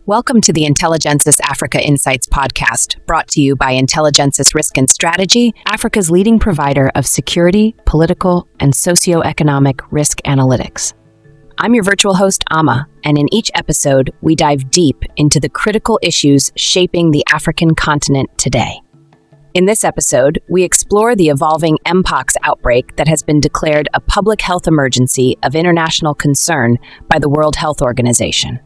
Welcome to the Intelligensis Africa Insights Podcast, brought to you by Intelligensis Risk and Strategy, Africa's leading provider of security, political, and socioeconomic risk analytics. I'm your virtual host, Amma, and in each episode, we dive deep into the critical issues shaping the African continent today. In this episode, we explore the evolving Mpox outbreak that has been declared a public health emergency of international concern by the World Health Organization.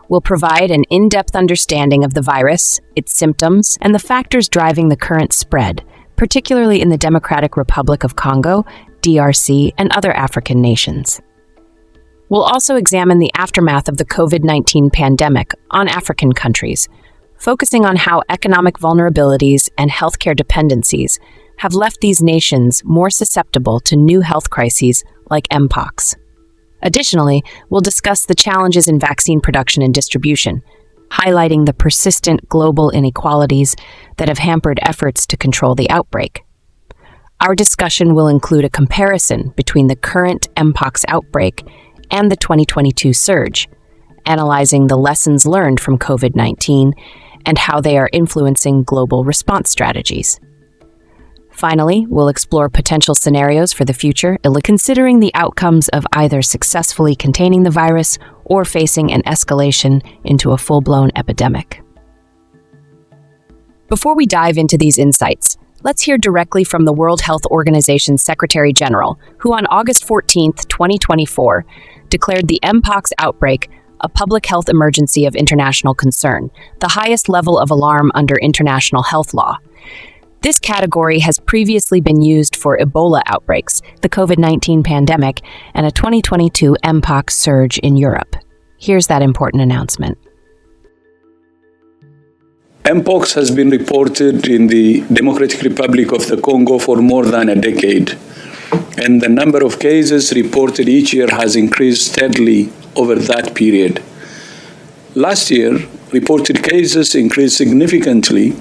We'll provide an in-depth understanding of the virus, its symptoms, and the factors driving the current spread, particularly in the Democratic Republic of Congo, DRC, and other African nations. We'll also examine the aftermath of the COVID-19 pandemic on African countries, focusing on how economic vulnerabilities and healthcare dependencies have left these nations more susceptible to new health crises like Mpox. Additionally, we'll discuss the challenges in vaccine production and distribution, highlighting the persistent global inequalities that have hampered efforts to control the outbreak. Our discussion will include a comparison between the current Mpox outbreak and the 2022 surge, analyzing the lessons learned from COVID-19 and how they are influencing global response strategies. Finally, we'll explore potential scenarios for the future, considering the outcomes of either successfully containing the virus or facing an escalation into a full-blown epidemic. Before we dive into these insights, let's hear directly from the World Health Organization's Secretary General, who on August 14, 2024, declared the Mpox outbreak a public health emergency of international concern, the highest level of alarm under international health law. This category has previously been used for Ebola outbreaks, the COVID-19 pandemic, and a 2022 Mpox surge in Europe. Here's that important announcement. Mpox has been reported in the Democratic Republic of the Congo for more than a decade, and the number of cases reported each year has increased steadily over that period. Last year, reported cases increased significantly,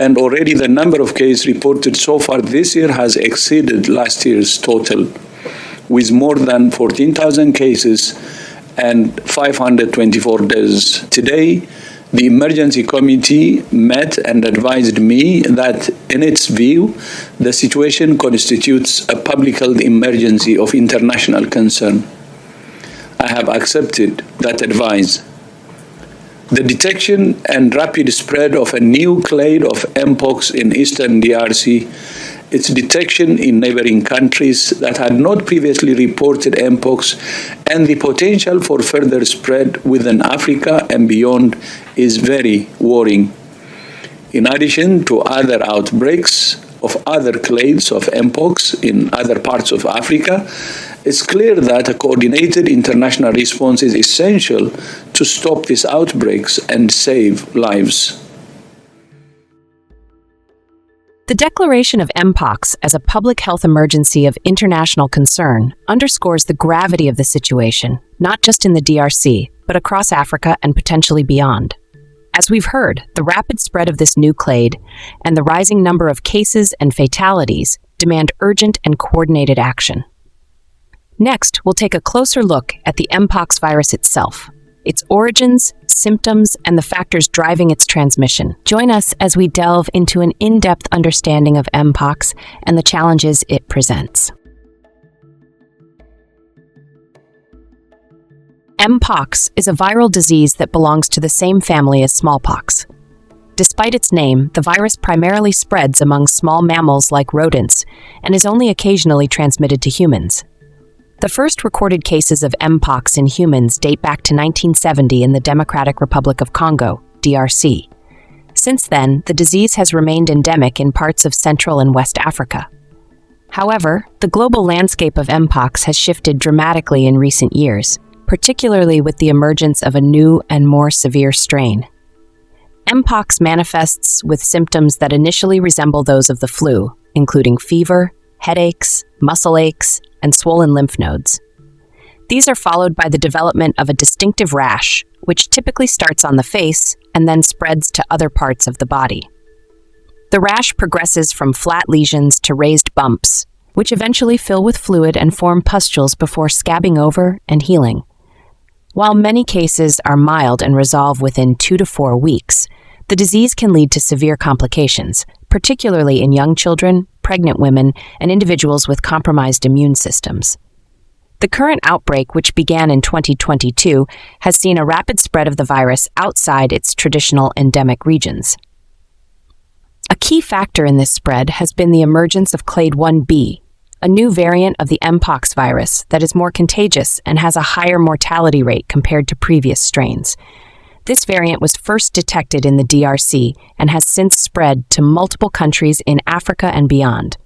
and already the number of cases reported so far this year has exceeded last year's total, with more than 14,000 cases and 524 deaths. Today, the emergency committee met and advised me that, in its view, the situation constitutes a public health emergency of international concern. I have accepted that advice. The detection and rapid spread of a new clade of Mpox in eastern DRC, its detection in neighboring countries that had not previously reported Mpox, and the potential for further spread within Africa and beyond is very worrying. In addition to other outbreaks of other clades of Mpox in other parts of Africa, it's clear that a coordinated international response is essential to stop these outbreaks and save lives. The declaration of Mpox as a public health emergency of international concern underscores the gravity of the situation, not just in the DRC, but across Africa and potentially beyond. As we've heard, the rapid spread of this new clade and the rising number of cases and fatalities demand urgent and coordinated action. Next, we'll take a closer look at the Mpox virus itself, its origins, symptoms, and the factors driving its transmission. Join us as we delve into an in-depth understanding of Mpox and the challenges it presents. Mpox is a viral disease that belongs to the same family as smallpox. Despite its name, the virus primarily spreads among small mammals like rodents and is only occasionally transmitted to humans. The first recorded cases of Mpox in humans date back to 1970 in the Democratic Republic of Congo, DRC. Since then, the disease has remained endemic in parts of Central and West Africa. However, the global landscape of Mpox has shifted dramatically in recent years, particularly with the emergence of a new and more severe strain. Mpox manifests with symptoms that initially resemble those of the flu, including fever, headaches, muscle aches, and swollen lymph nodes. These are followed by the development of a distinctive rash, which typically starts on the face and then spreads to other parts of the body. The rash progresses from flat lesions to raised bumps, which eventually fill with fluid and form pustules before scabbing over and healing. While many cases are mild and resolve within 2 to 4 weeks, the disease can lead to severe complications, particularly in young children, pregnant women, and individuals with compromised immune systems. The current outbreak, which began in 2022, has seen a rapid spread of the virus outside its traditional endemic regions. A key factor in this spread has been the emergence of Clade 1b, a new variant of the Mpox virus that is more contagious and has a higher mortality rate compared to previous strains. This variant was first detected in the DRC and has since spread to multiple countries in Africa and beyond.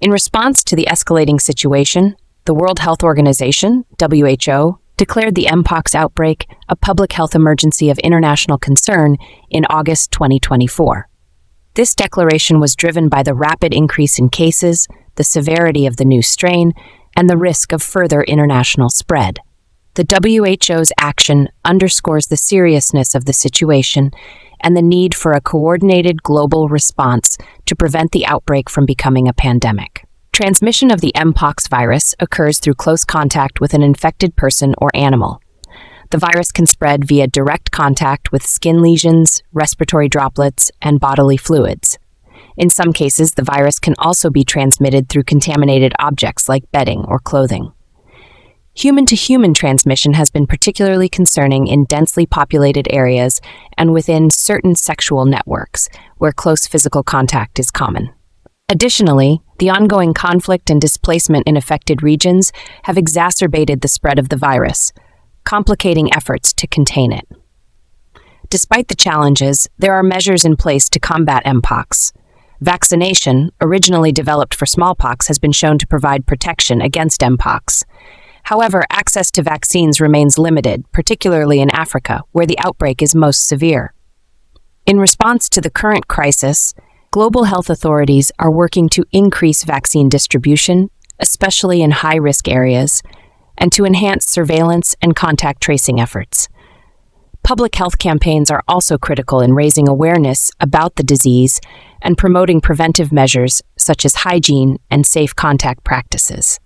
In response to the escalating situation, the World Health Organization, WHO, declared the Mpox outbreak a public health emergency of international concern in August 2024. This declaration was driven by the rapid increase in cases, the severity of the new strain, and the risk of further international spread. The WHO's action underscores the seriousness of the situation and the need for a coordinated global response to prevent the outbreak from becoming a pandemic. Transmission of the Mpox virus occurs through close contact with an infected person or animal. The virus can spread via direct contact with skin lesions, respiratory droplets, and bodily fluids. In some cases, the virus can also be transmitted through contaminated objects like bedding or clothing. Human-to-human transmission has been particularly concerning in densely populated areas and within certain sexual networks, where close physical contact is common. Additionally, the ongoing conflict and displacement in affected regions have exacerbated the spread of the virus, complicating efforts to contain it. Despite the challenges, there are measures in place to combat Mpox. Vaccination, originally developed for smallpox, has been shown to provide protection against Mpox. However, access to vaccines remains limited, particularly in Africa, where the outbreak is most severe. In response to the current crisis, global health authorities are working to increase vaccine distribution, especially in high-risk areas, and to enhance surveillance and contact tracing efforts. Public health campaigns are also critical in raising awareness about the disease and promoting preventive measures such as hygiene and safe contact practices.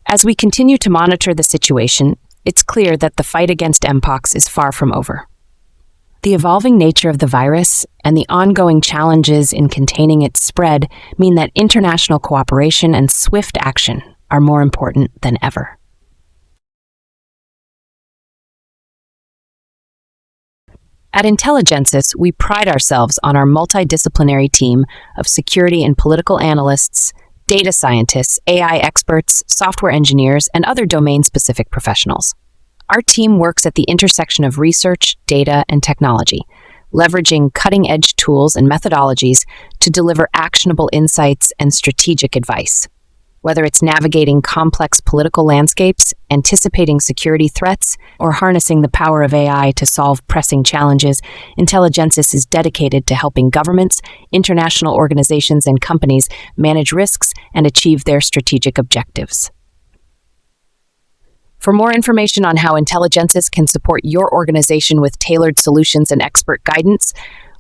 As we continue to monitor the situation, it's clear that the fight against Mpox is far from over. The evolving nature of the virus and the ongoing challenges in containing its spread mean that international cooperation and swift action are more important than ever. At Intelligensis, we pride ourselves on our multidisciplinary team of security and political analysts, data scientists, AI experts, software engineers, and other domain-specific professionals. Our team works at the intersection of research, data, and technology, leveraging cutting-edge tools and methodologies to deliver actionable insights and strategic advice. Whether it's navigating complex political landscapes, anticipating security threats, or harnessing the power of AI to solve pressing challenges, Intelligensis is dedicated to helping governments, international organizations, and companies manage risks and achieve their strategic objectives. For more information on how Intelligensis can support your organization with tailored solutions and expert guidance,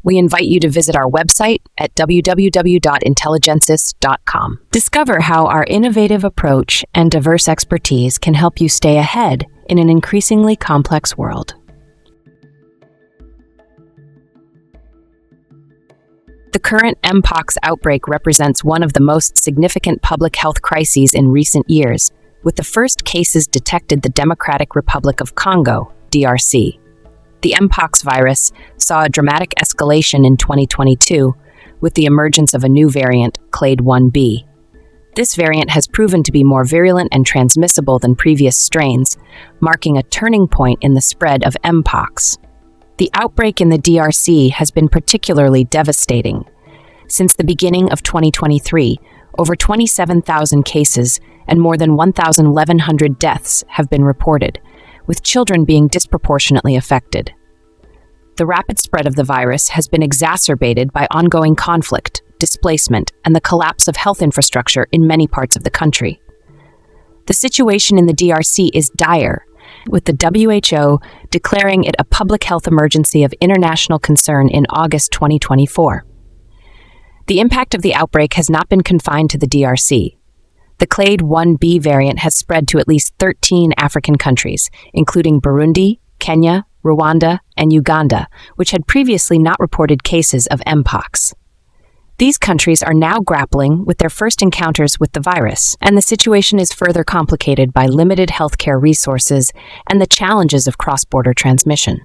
we invite you to visit our website at www.intelligensis.com. Discover how our innovative approach and diverse expertise can help you stay ahead in an increasingly complex world. The current Mpox outbreak represents one of the most significant public health crises in recent years, with the first cases detected in the Democratic Republic of Congo, DRC. The Mpox virus saw a dramatic escalation in 2022 with the emergence of a new variant, Clade 1b. This variant has proven to be more virulent and transmissible than previous strains, marking a turning point in the spread of Mpox. The outbreak in the DRC has been particularly devastating. Since the beginning of 2023, over 27,000 cases and more than 1,100 deaths have been reported, with children being disproportionately affected. The rapid spread of the virus has been exacerbated by ongoing conflict, displacement, and the collapse of health infrastructure in many parts of the country. The situation in the DRC is dire, with the WHO declaring it a public health emergency of international concern in August 2024. The impact of the outbreak has not been confined to the DRC. The Clade 1b variant has spread to at least 13 African countries, including Burundi, Kenya, Rwanda, and Uganda, which had previously not reported cases of Mpox. These countries are now grappling with their first encounters with the virus, and the situation is further complicated by limited healthcare resources and the challenges of cross-border transmission.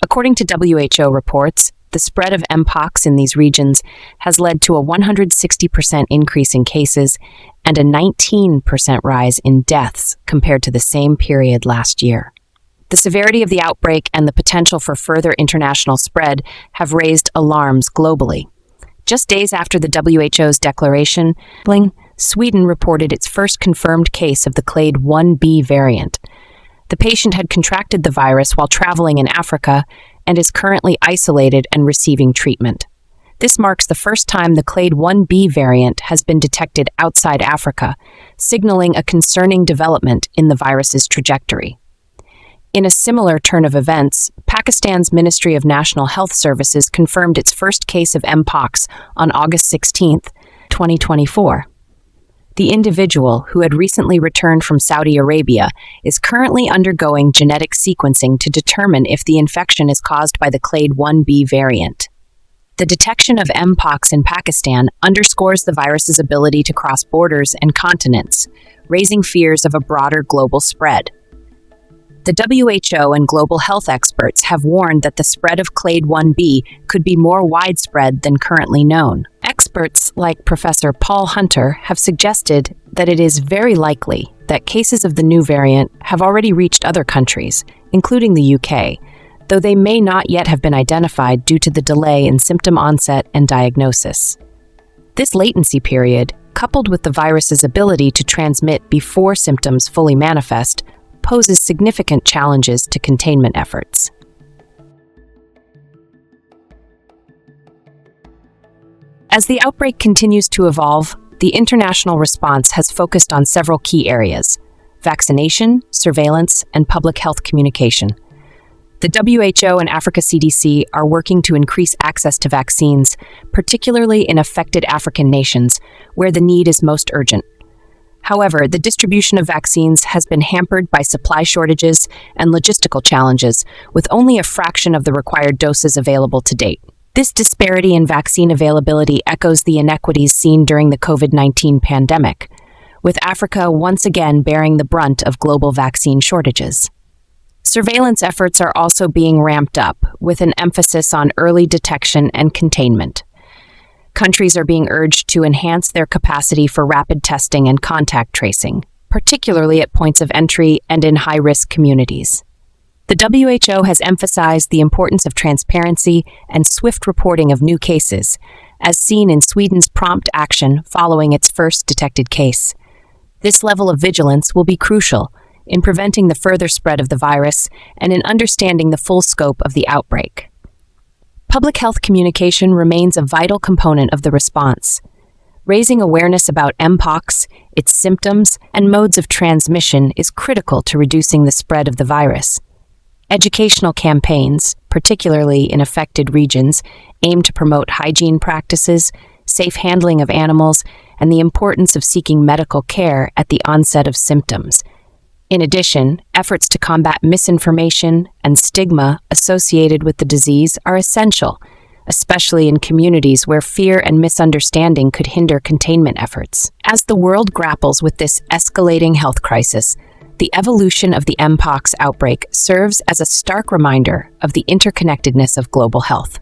According to WHO reports, the spread of Mpox in these regions has led to a 160% increase in cases and a 19% rise in deaths compared to the same period last year. The severity of the outbreak and the potential for further international spread have raised alarms globally. Just days after the WHO's declaration, Sweden reported its first confirmed case of the Clade 1b variant. The patient had contracted the virus while traveling in Africa and is currently isolated and receiving treatment. This marks the first time the Clade 1b variant has been detected outside Africa, signaling a concerning development in the virus's trajectory. In a similar turn of events, Pakistan's Ministry of National Health Services confirmed its first case of Mpox on August 16, 2024. The individual, who had recently returned from Saudi Arabia, is currently undergoing genetic sequencing to determine if the infection is caused by the Clade 1b variant. The detection of Mpox in Pakistan underscores the virus's ability to cross borders and continents, raising fears of a broader global spread. The WHO and global health experts have warned that the spread of Clade 1b could be more widespread than currently known. Experts like Professor Paul Hunter have suggested that it is very likely that cases of the new variant have already reached other countries, including the UK, though they may not yet have been identified due to the delay in symptom onset and diagnosis. This latency period, coupled with the virus's ability to transmit before symptoms fully manifest, poses significant challenges to containment efforts. As the outbreak continues to evolve, the international response has focused on several key areas: vaccination, surveillance, and public health communication. The WHO and Africa CDC are working to increase access to vaccines, particularly in affected African nations, where the need is most urgent. However, the distribution of vaccines has been hampered by supply shortages and logistical challenges, with only a fraction of the required doses available to date. This disparity in vaccine availability echoes the inequities seen during the COVID-19 pandemic, with Africa once again bearing the brunt of global vaccine shortages. Surveillance efforts are also being ramped up, with an emphasis on early detection and containment. Countries are being urged to enhance their capacity for rapid testing and contact tracing, particularly at points of entry and in high-risk communities. The WHO has emphasized the importance of transparency and swift reporting of new cases, as seen in Sweden's prompt action following its first detected case. This level of vigilance will be crucial in preventing the further spread of the virus and in understanding the full scope of the outbreak. Public health communication remains a vital component of the response. Raising awareness about Mpox, its symptoms, and modes of transmission is critical to reducing the spread of the virus. Educational campaigns, particularly in affected regions, aim to promote hygiene practices, safe handling of animals, and the importance of seeking medical care at the onset of symptoms. In addition, efforts to combat misinformation and stigma associated with the disease are essential, especially in communities where fear and misunderstanding could hinder containment efforts. As the world grapples with this escalating health crisis, the evolution of the Mpox outbreak serves as a stark reminder of the interconnectedness of global health.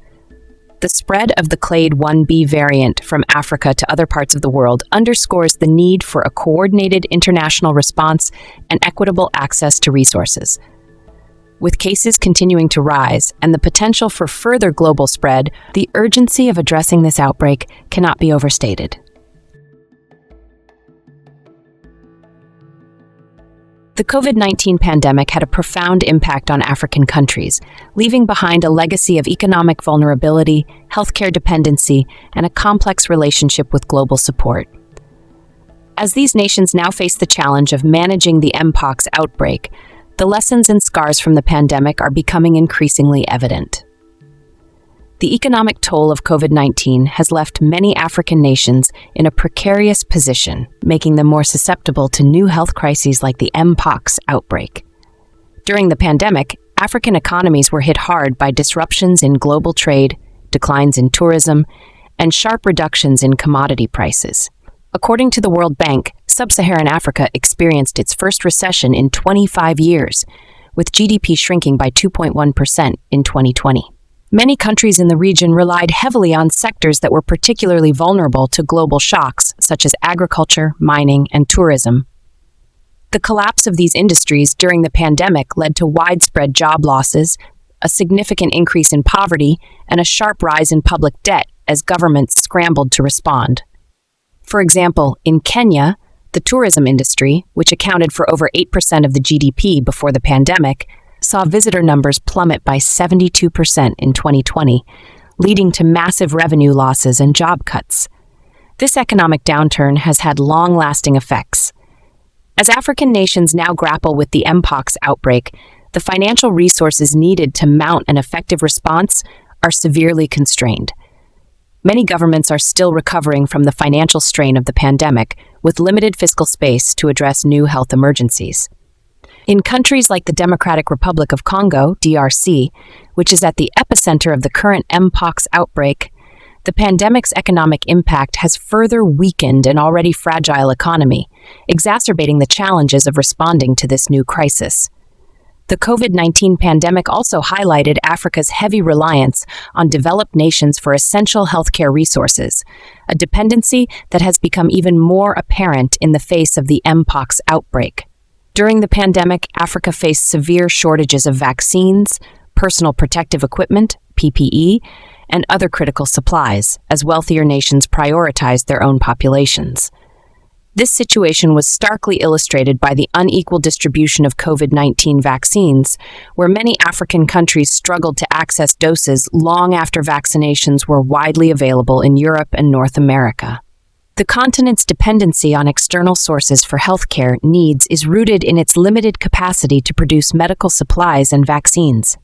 The spread of the Clade 1b variant from Africa to other parts of the world underscores the need for a coordinated international response and equitable access to resources. With cases continuing to rise and the potential for further global spread, the urgency of addressing this outbreak cannot be overstated. The COVID-19 pandemic had a profound impact on African countries, leaving behind a legacy of economic vulnerability, healthcare dependency, and a complex relationship with global support. As these nations now face the challenge of managing the Mpox outbreak, the lessons and scars from the pandemic are becoming increasingly evident. The economic toll of COVID-19 has left many African nations in a precarious position, making them more susceptible to new health crises like the Mpox outbreak. During the pandemic, African economies were hit hard by disruptions in global trade, declines in tourism, and sharp reductions in commodity prices. According to the World Bank, Sub-Saharan Africa experienced its first recession in 25 years, with GDP shrinking by 2.1% in 2020. Many countries in the region relied heavily on sectors that were particularly vulnerable to global shocks, such as agriculture, mining, and tourism. The collapse of these industries during the pandemic led to widespread job losses, a significant increase in poverty, and a sharp rise in public debt as governments scrambled to respond. For example, in Kenya, the tourism industry, which accounted for over 8% of the GDP before the pandemic, saw visitor numbers plummet by 72% in 2020, leading to massive revenue losses and job cuts. This economic downturn has had long-lasting effects. As African nations now grapple with the Mpox outbreak, the financial resources needed to mount an effective response are severely constrained. Many governments are still recovering from the financial strain of the pandemic, with limited fiscal space to address new health emergencies. In countries like the Democratic Republic of Congo, DRC, which is at the epicenter of the current Mpox outbreak, the pandemic's economic impact has further weakened an already fragile economy, exacerbating the challenges of responding to this new crisis. The COVID-19 pandemic also highlighted Africa's heavy reliance on developed nations for essential healthcare resources, a dependency that has become even more apparent in the face of the Mpox outbreak. During the pandemic, Africa faced severe shortages of vaccines, personal protective equipment, PPE, and other critical supplies, as wealthier nations prioritized their own populations. This situation was starkly illustrated by the unequal distribution of COVID-19 vaccines, where many African countries struggled to access doses long after vaccinations were widely available in Europe and North America. The continent's dependency on external sources for healthcare needs is rooted in its limited capacity to produce medical supplies and vaccines.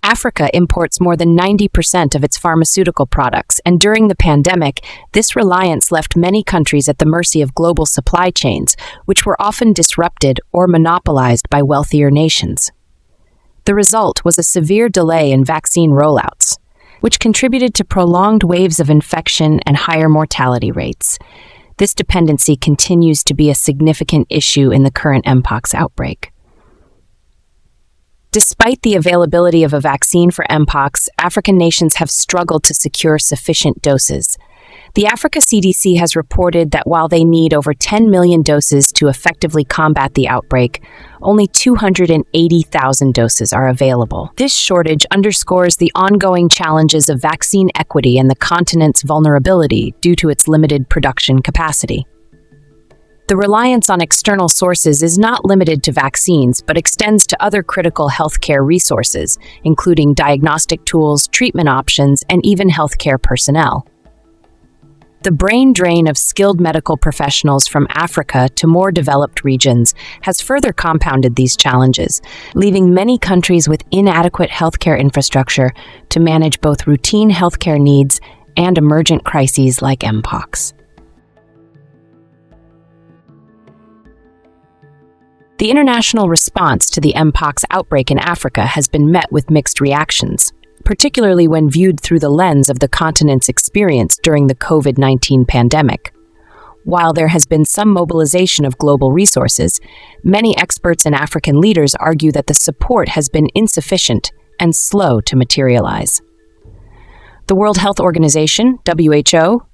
Africa imports more than 90% of its pharmaceutical products, and during the pandemic, this reliance left many countries at the mercy of global supply chains, which were often disrupted or monopolized by wealthier nations. The result was a severe delay in vaccine rollouts, which contributed to prolonged waves of infection and higher mortality rates. This dependency continues to be a significant issue in the current Mpox outbreak. Despite the availability of a vaccine for Mpox, African nations have struggled to secure sufficient doses. The Africa CDC has reported that while they need over 10 million doses to effectively combat the outbreak, only 280,000 doses are available. This shortage underscores the ongoing challenges of vaccine equity and the continent's vulnerability due to its limited production capacity. The reliance on external sources is not limited to vaccines, but extends to other critical healthcare resources, including diagnostic tools, treatment options, and even healthcare personnel. The brain drain of skilled medical professionals from Africa to more developed regions has further compounded these challenges, leaving many countries with inadequate healthcare infrastructure to manage both routine healthcare needs and emergent crises like Mpox. The international response to the Mpox outbreak in Africa has been met with mixed reactions, particularly when viewed through the lens of the continent's experience during the COVID-19 pandemic. While there has been some mobilization of global resources, many experts and African leaders argue that the support has been insufficient and slow to materialize. The World Health Organization, WHO,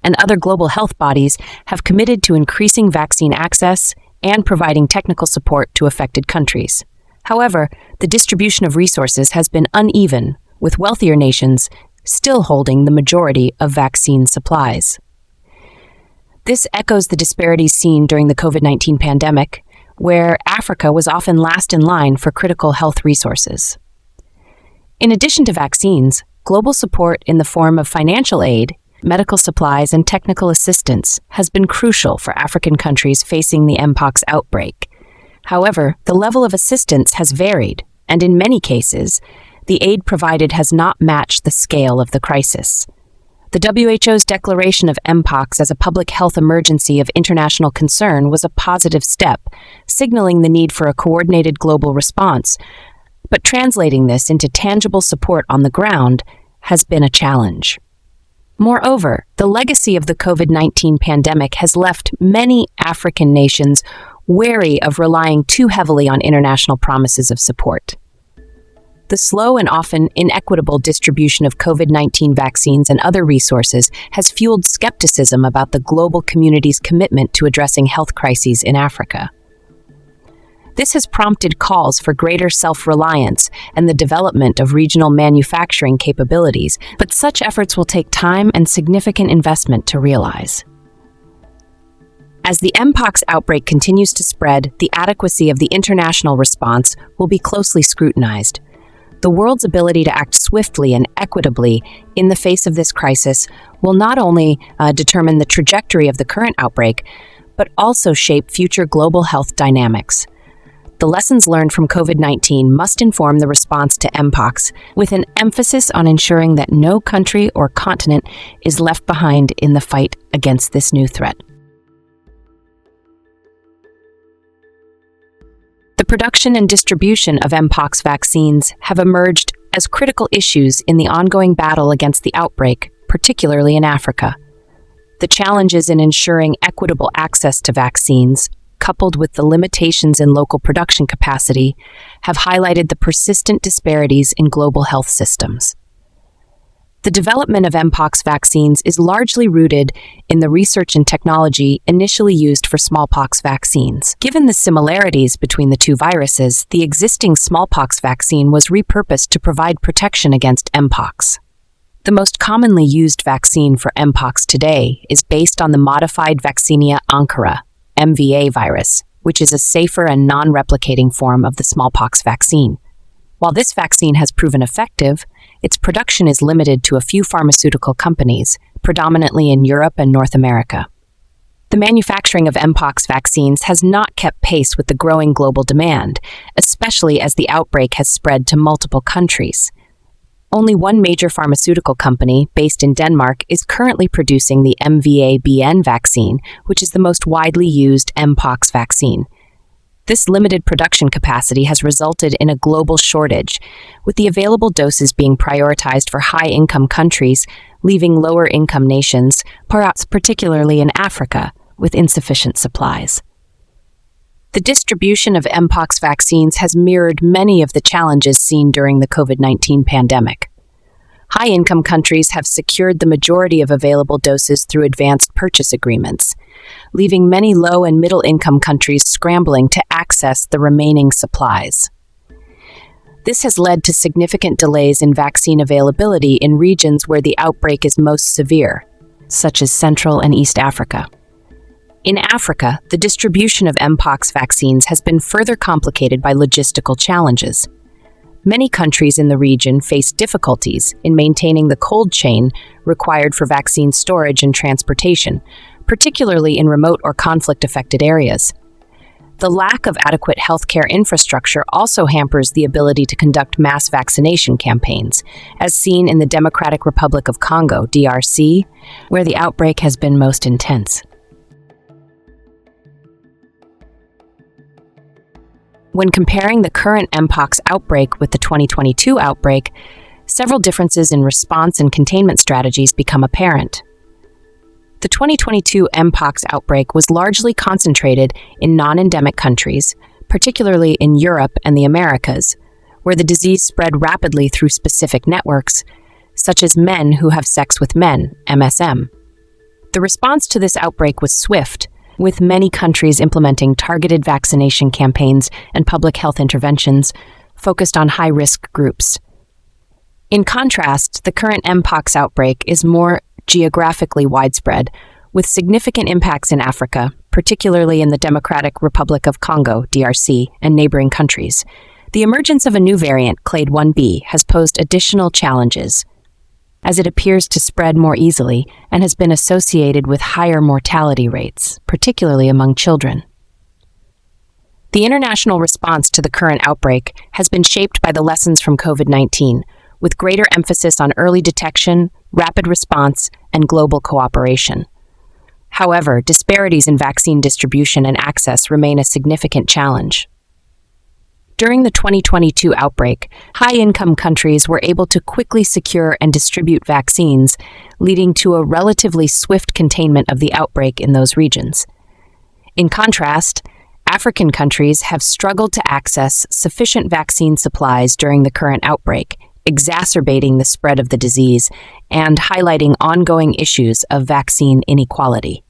and other global health bodies have committed to increasing vaccine access and providing technical support to affected countries. However, the distribution of resources has been uneven, with wealthier nations still holding the majority of vaccine supplies. This echoes the disparities seen during the COVID-19 pandemic, where Africa was often last in line for critical health resources. In addition to vaccines, global support in the form of financial aid, medical supplies, and technical assistance has been crucial for African countries facing the Mpox outbreak. However, the level of assistance has varied, and in many cases, the aid provided has not matched the scale of the crisis. The WHO's declaration of Mpox as a public health emergency of international concern was a positive step, signaling the need for a coordinated global response. But translating this into tangible support on the ground has been a challenge. Moreover, the legacy of the COVID-19 pandemic has left many African nations wary of relying too heavily on international promises of support. The slow and often inequitable distribution of COVID-19 vaccines and other resources has fueled skepticism about the global community's commitment to addressing health crises in Africa. This has prompted calls for greater self-reliance and the development of regional manufacturing capabilities, but such efforts will take time and significant investment to realize. As the Mpox outbreak continues to spread, the adequacy of the international response will be closely scrutinized. The world's ability to act swiftly and equitably in the face of this crisis will not only determine the trajectory of the current outbreak, but also shape future global health dynamics. The lessons learned from COVID-19 must inform the response to Mpox, with an emphasis on ensuring that no country or continent is left behind in the fight against this new threat. The production and distribution of Mpox vaccines have emerged as critical issues in the ongoing battle against the outbreak, particularly in Africa. The challenges in ensuring equitable access to vaccines, coupled with the limitations in local production capacity, have highlighted the persistent disparities in global health systems. The development of Mpox vaccines is largely rooted in the research and technology initially used for smallpox vaccines. Given the similarities between the two viruses, the existing smallpox vaccine was repurposed to provide protection against Mpox. The most commonly used vaccine for Mpox today is based on the modified Vaccinia ankara, MVA virus, which is a safer and non-replicating form of the smallpox vaccine. While this vaccine has proven effective, its production is limited to a few pharmaceutical companies, predominantly in Europe and North America. The manufacturing of Mpox vaccines has not kept pace with the growing global demand, especially as the outbreak has spread to multiple countries. Only one major pharmaceutical company, based in Denmark, is currently producing the MVA-BN vaccine, which is the most widely used Mpox vaccine. This limited production capacity has resulted in a global shortage, with the available doses being prioritized for high-income countries, leaving lower-income nations, perhaps particularly in Africa, with insufficient supplies. The distribution of Mpox vaccines has mirrored many of the challenges seen during the COVID-19 pandemic. High-income countries have secured the majority of available doses through advanced purchase agreements, leaving many low- and middle-income countries scrambling to access the remaining supplies. This has led to significant delays in vaccine availability in regions where the outbreak is most severe, such as Central and East Africa. In Africa, the distribution of Mpox vaccines has been further complicated by logistical challenges. Many countries in the region face difficulties in maintaining the cold chain required for vaccine storage and transportation, particularly in remote or conflict-affected areas. The lack of adequate healthcare infrastructure also hampers the ability to conduct mass vaccination campaigns, as seen in the Democratic Republic of Congo, DRC, where the outbreak has been most intense. When comparing the current Mpox outbreak with the 2022 outbreak, several differences in response and containment strategies become apparent. The 2022 Mpox outbreak was largely concentrated in non-endemic countries, particularly in Europe and the Americas, where the disease spread rapidly through specific networks, such as men who have sex with men, MSM. The response to this outbreak was swift, with many countries implementing targeted vaccination campaigns and public health interventions focused on high-risk groups. In contrast, the current Mpox outbreak is more geographically widespread, with significant impacts in Africa, particularly in the Democratic Republic of Congo, DRC, and neighboring countries. The emergence of a new variant, Clade 1b, has posed additional challenges, as it appears to spread more easily and has been associated with higher mortality rates, particularly among children. The international response to the current outbreak has been shaped by the lessons from COVID-19, with greater emphasis on early detection, rapid response, and global cooperation. However, disparities in vaccine distribution and access remain a significant challenge. During the 2022 outbreak, high-income countries were able to quickly secure and distribute vaccines, leading to a relatively swift containment of the outbreak in those regions. In contrast, African countries have struggled to access sufficient vaccine supplies during the current outbreak, exacerbating the spread of the disease and highlighting ongoing issues of vaccine inequality.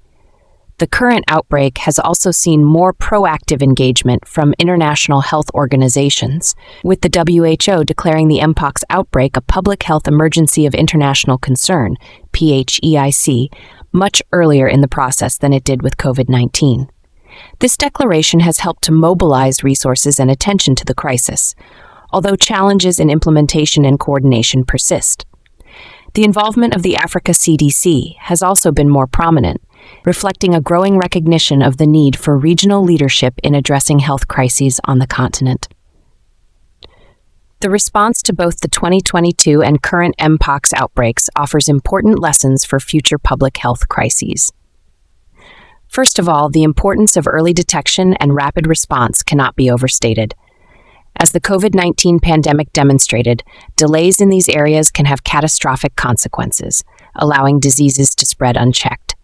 The current outbreak has also seen more proactive engagement from international health organizations, with the WHO declaring the Mpox outbreak a public health emergency of international concern, PHEIC, much earlier in the process than it did with COVID-19. This declaration has helped to mobilize resources and attention to the crisis, although challenges in implementation and coordination persist. The involvement of the Africa CDC has also been more prominent, reflecting a growing recognition of the need for regional leadership in addressing health crises on the continent. The response to both the 2022 and current Mpox outbreaks offers important lessons for future public health crises. First of all, the importance of early detection and rapid response cannot be overstated. As the COVID-19 pandemic demonstrated, delays in these areas can have catastrophic consequences, allowing diseases to spread unchecked.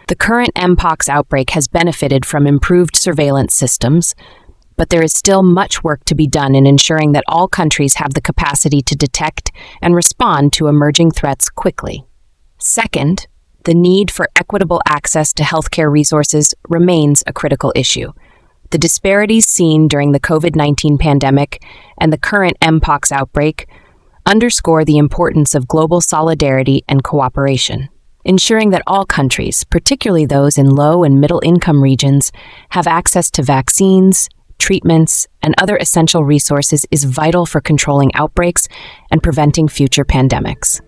The current Mpox outbreak has benefited from improved surveillance systems, but there is still much work to be done in ensuring that all countries have the capacity to detect and respond to emerging threats quickly. Second, the need for equitable access to healthcare resources remains a critical issue. The disparities seen during the COVID-19 pandemic and the current Mpox outbreak underscore the importance of global solidarity and cooperation. Ensuring that all countries, particularly those in low and middle-income regions, have access to vaccines, treatments, and other essential resources is vital for controlling outbreaks and preventing future pandemics.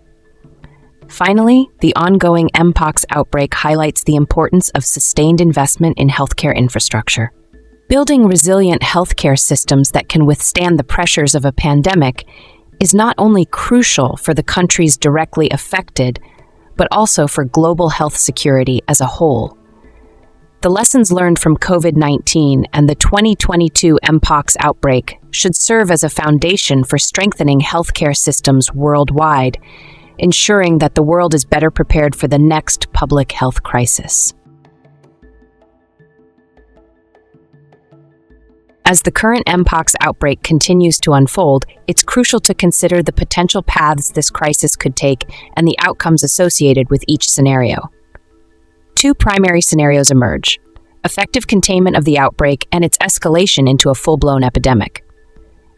Finally, the ongoing Mpox outbreak highlights the importance of sustained investment in healthcare infrastructure. Building resilient healthcare systems that can withstand the pressures of a pandemic is not only crucial for the countries directly affected, but also for global health security as a whole. The lessons learned from COVID-19 and the 2022 Mpox outbreak should serve as a foundation for strengthening healthcare systems worldwide, ensuring that the world is better prepared for the next public health crisis. As the current Mpox outbreak continues to unfold, it's crucial to consider the potential paths this crisis could take and the outcomes associated with each scenario. Two primary scenarios emerge: effective containment of the outbreak and its escalation into a full-blown epidemic.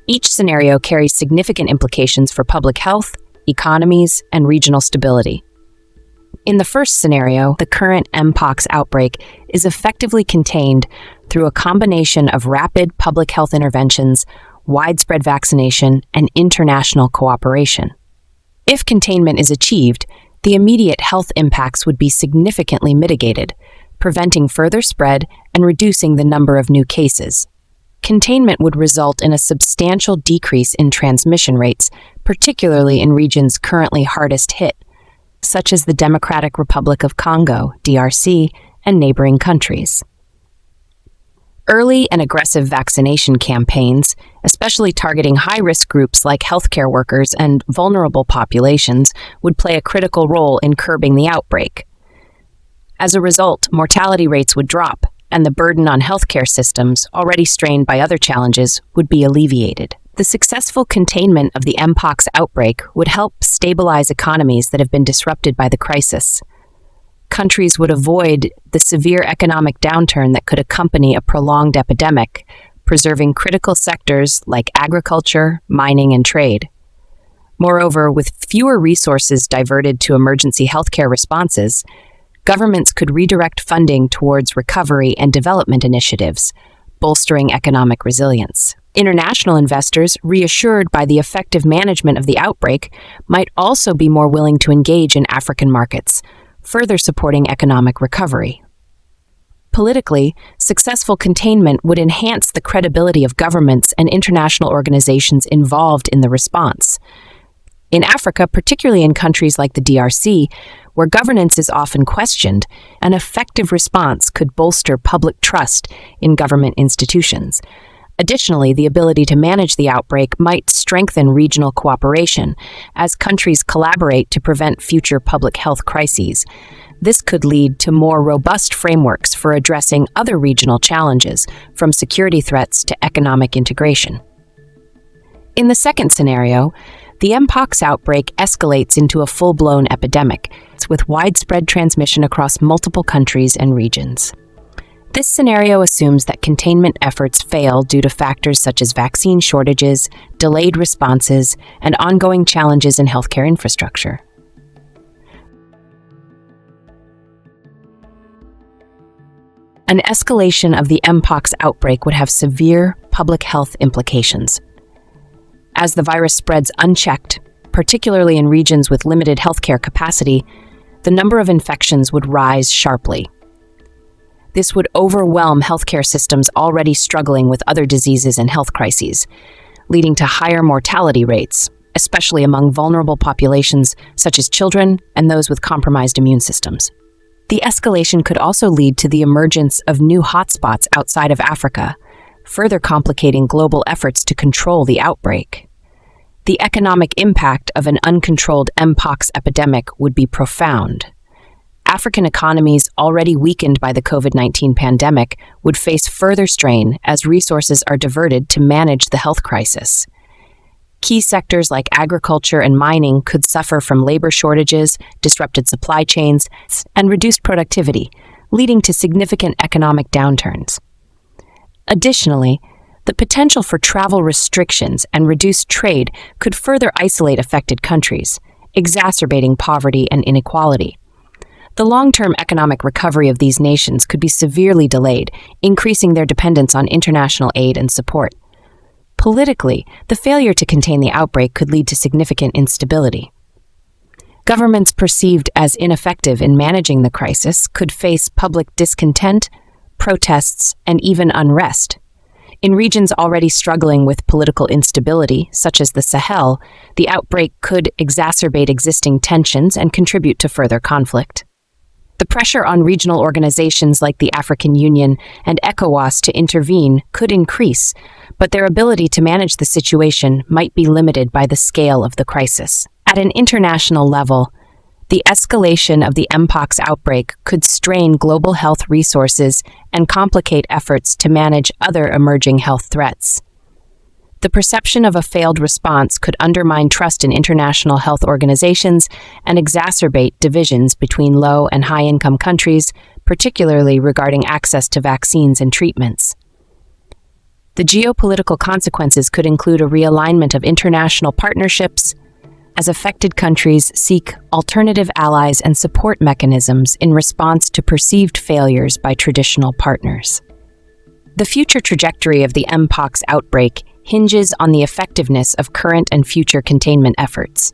Each scenario carries significant implications for public health, economies, and regional stability. In the first scenario, the current Mpox outbreak is effectively contained through a combination of rapid public health interventions, widespread vaccination, and international cooperation. If containment is achieved, the immediate health impacts would be significantly mitigated, preventing further spread and reducing the number of new cases. Containment would result in a substantial decrease in transmission rates, particularly in regions currently hardest hit, such as the Democratic Republic of Congo, DRC, and neighboring countries. Early and aggressive vaccination campaigns, especially targeting high-risk groups like healthcare workers and vulnerable populations, would play a critical role in curbing the outbreak. As a result, mortality rates would drop, and the burden on healthcare systems, already strained by other challenges, would be alleviated. The successful containment of the Mpox outbreak would help stabilize economies that have been disrupted by the crisis. Countries would avoid the severe economic downturn that could accompany a prolonged epidemic, preserving critical sectors like agriculture, mining, and trade. Moreover, with fewer resources diverted to emergency healthcare responses, governments could redirect funding towards recovery and development initiatives, bolstering economic resilience. International investors, reassured by the effective management of the outbreak, might also be more willing to engage in African markets, further supporting economic recovery. Politically, successful containment would enhance the credibility of governments and international organizations involved in the response. In Africa, particularly in countries like the DRC, where governance is often questioned, an effective response could bolster public trust in government institutions. Additionally, the ability to manage the outbreak might strengthen regional cooperation as countries collaborate to prevent future public health crises. This could lead to more robust frameworks for addressing other regional challenges, from security threats to economic integration. In the second scenario, the Mpox outbreak escalates into a full-blown epidemic, with widespread transmission across multiple countries and regions. This scenario assumes that containment efforts fail due to factors such as vaccine shortages, delayed responses, and ongoing challenges in healthcare infrastructure. An escalation of the Mpox outbreak would have severe public health implications. As the virus spreads unchecked, particularly in regions with limited healthcare capacity, the number of infections would rise sharply. This would overwhelm healthcare systems already struggling with other diseases and health crises, leading to higher mortality rates, especially among vulnerable populations such as children and those with compromised immune systems. The escalation could also lead to the emergence of new hotspots outside of Africa, further complicating global efforts to control the outbreak. The economic impact of an uncontrolled Mpox epidemic would be profound. African economies already weakened by the COVID-19 pandemic would face further strain as resources are diverted to manage the health crisis. Key sectors like agriculture and mining could suffer from labor shortages, disrupted supply chains, and reduced productivity, leading to significant economic downturns. Additionally, the potential for travel restrictions and reduced trade could further isolate affected countries, exacerbating poverty and inequality. The long-term economic recovery of these nations could be severely delayed, increasing their dependence on international aid and support. Politically, the failure to contain the outbreak could lead to significant instability. Governments perceived as ineffective in managing the crisis could face public discontent, protests, and even unrest. In regions already struggling with political instability, such as the Sahel, the outbreak could exacerbate existing tensions and contribute to further conflict. The pressure on regional organizations like the African Union and ECOWAS to intervene could increase, but their ability to manage the situation might be limited by the scale of the crisis. At an international level, the escalation of the Mpox outbreak could strain global health resources and complicate efforts to manage other emerging health threats. The perception of a failed response could undermine trust in international health organizations and exacerbate divisions between low and high-income countries, particularly regarding access to vaccines and treatments. The geopolitical consequences could include a realignment of international partnerships as affected countries seek alternative allies and support mechanisms in response to perceived failures by traditional partners. The future trajectory of the Mpox outbreak hinges on the effectiveness of current and future containment efforts.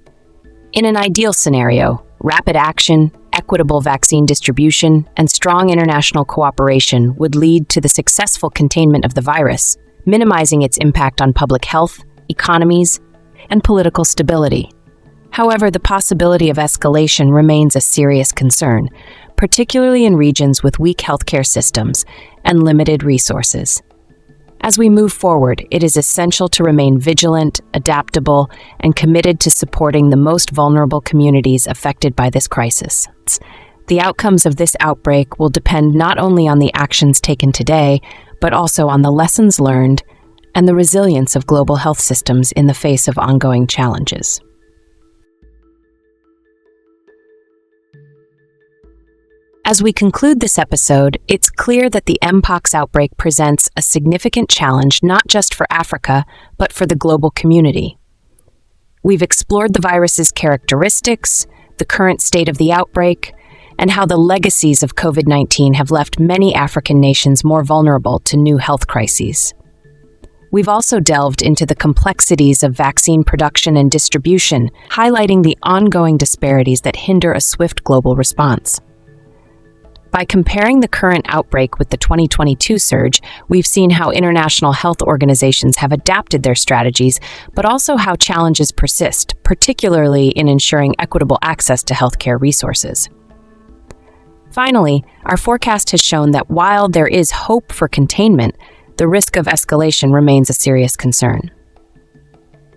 In an ideal scenario, rapid action, equitable vaccine distribution, and strong international cooperation would lead to the successful containment of the virus, minimizing its impact on public health, economies, and political stability. However, the possibility of escalation remains a serious concern, particularly in regions with weak healthcare systems and limited resources. As we move forward, it is essential to remain vigilant, adaptable, and committed to supporting the most vulnerable communities affected by this crisis. The outcomes of this outbreak will depend not only on the actions taken today, but also on the lessons learned and the resilience of global health systems in the face of ongoing challenges. As we conclude this episode, it's clear that the Mpox outbreak presents a significant challenge not just for Africa, but for the global community. We've explored the virus's characteristics, the current state of the outbreak, and how the legacies of COVID-19 have left many African nations more vulnerable to new health crises. We've also delved into the complexities of vaccine production and distribution, highlighting the ongoing disparities that hinder a swift global response. By comparing the current outbreak with the 2022 surge, we've seen how international health organizations have adapted their strategies, but also how challenges persist, particularly in ensuring equitable access to healthcare resources. Finally, our forecast has shown that while there is hope for containment, the risk of escalation remains a serious concern.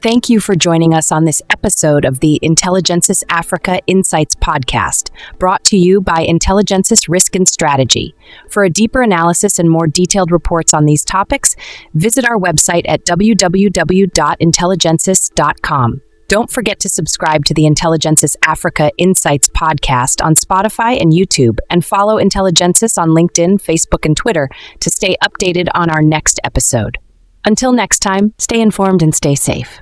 Thank you for joining us on this episode of the Intelligensis Africa Insights Podcast, brought to you by Intelligensis Risk and Strategy. For a deeper analysis and more detailed reports on these topics, visit our website at www.intelligensis.com. Don't forget to subscribe to the Intelligensis Africa Insights Podcast on Spotify and YouTube, and follow Intelligensis on LinkedIn, Facebook, and Twitter to stay updated on our next episode. Until next time, stay informed and stay safe.